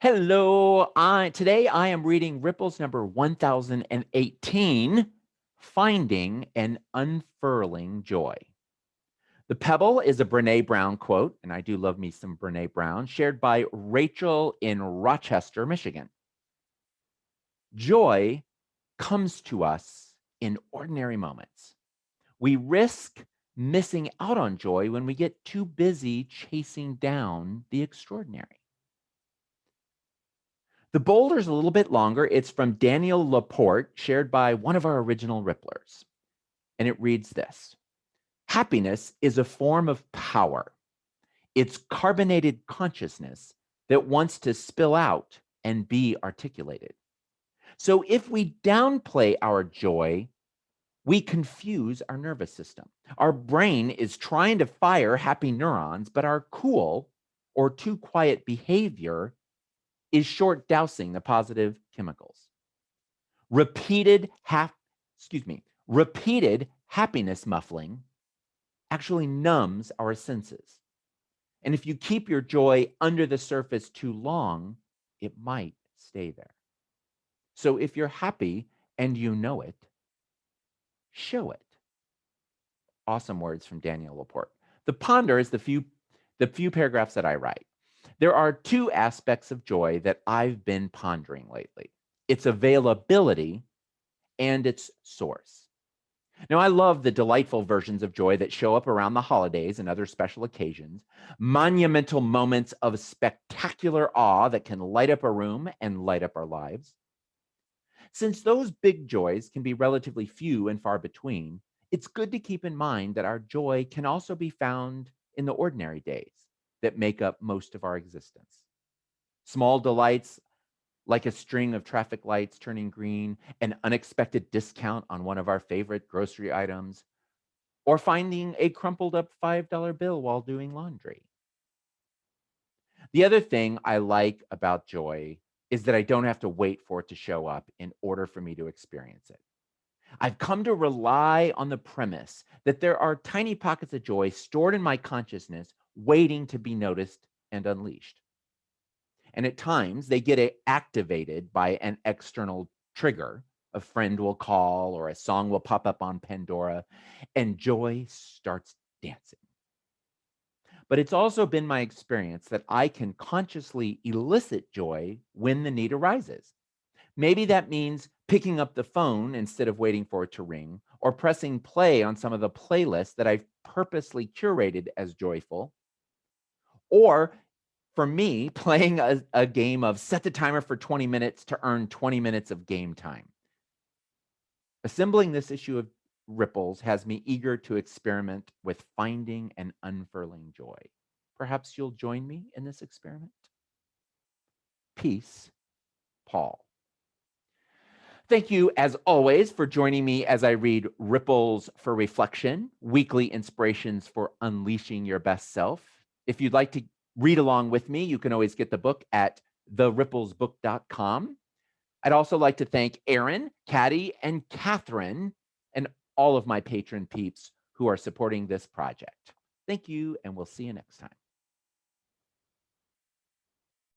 Hello, today I am reading Ripples number 1018, Finding and Unfurling Joy. The Pebble is a Brene Brown quote, and I do love me some Brene Brown, shared by Rachel in Rochester, Michigan. Joy comes to us in ordinary moments. We risk missing out on joy when we get too busy chasing down the extraordinary. The boulder's a little bit longer. It's from Daniel Laporte, shared by one of our original Ripplers. And it reads this: Happiness is a form of power. It's carbonated consciousness that wants to spill out and be articulated. So if we downplay our joy, we confuse our nervous system. Our brain is trying to fire happy neurons, but our cool or too quiet behavior is short dousing the positive chemicals. Repeated happiness muffling actually numbs our senses. And if you keep your joy under the surface too long, it might stay there. So if you're happy and you know it, show it. Awesome words from Daniel Laporte. The ponder is the few paragraphs that I write. There are two aspects of joy that I've been pondering lately: its availability and its source. Now, I love the delightful versions of joy that show up around the holidays and other special occasions, monumental moments of spectacular awe that can light up a room and light up our lives. Since those big joys can be relatively few and far between, it's good to keep in mind that our joy can also be found in the ordinary days that make up most of our existence. Small delights like a string of traffic lights turning green, an unexpected discount on one of our favorite grocery items, or finding a crumpled up $5 bill while doing laundry. The other thing I like about joy is that I don't have to wait for it to show up in order for me to experience it. I've come to rely on the premise that there are tiny pockets of joy stored in my consciousness waiting to be noticed and unleashed. And at times they get activated by an external trigger. A friend will call or a song will pop up on Pandora, and joy starts dancing. But it's also been my experience that I can consciously elicit joy when the need arises. Maybe that means picking up the phone instead of waiting for it to ring, or pressing play on some of the playlists that I've purposely curated as joyful, or for me, playing a game of set the timer for 20 minutes to earn 20 minutes of game time. Assembling this issue of Ripples has me eager to experiment with finding and unfurling joy. Perhaps you'll join me in this experiment? Peace, Paul. Thank you, as always, for joining me as I read Ripples for Reflection, weekly inspirations for unleashing your best self. If you'd like to read along with me, you can always get the book at theripplesbook.com. I'd also like to thank Aaron, Caddy, and Catherine, and all of my patron peeps who are supporting this project. Thank you, and we'll see you next time.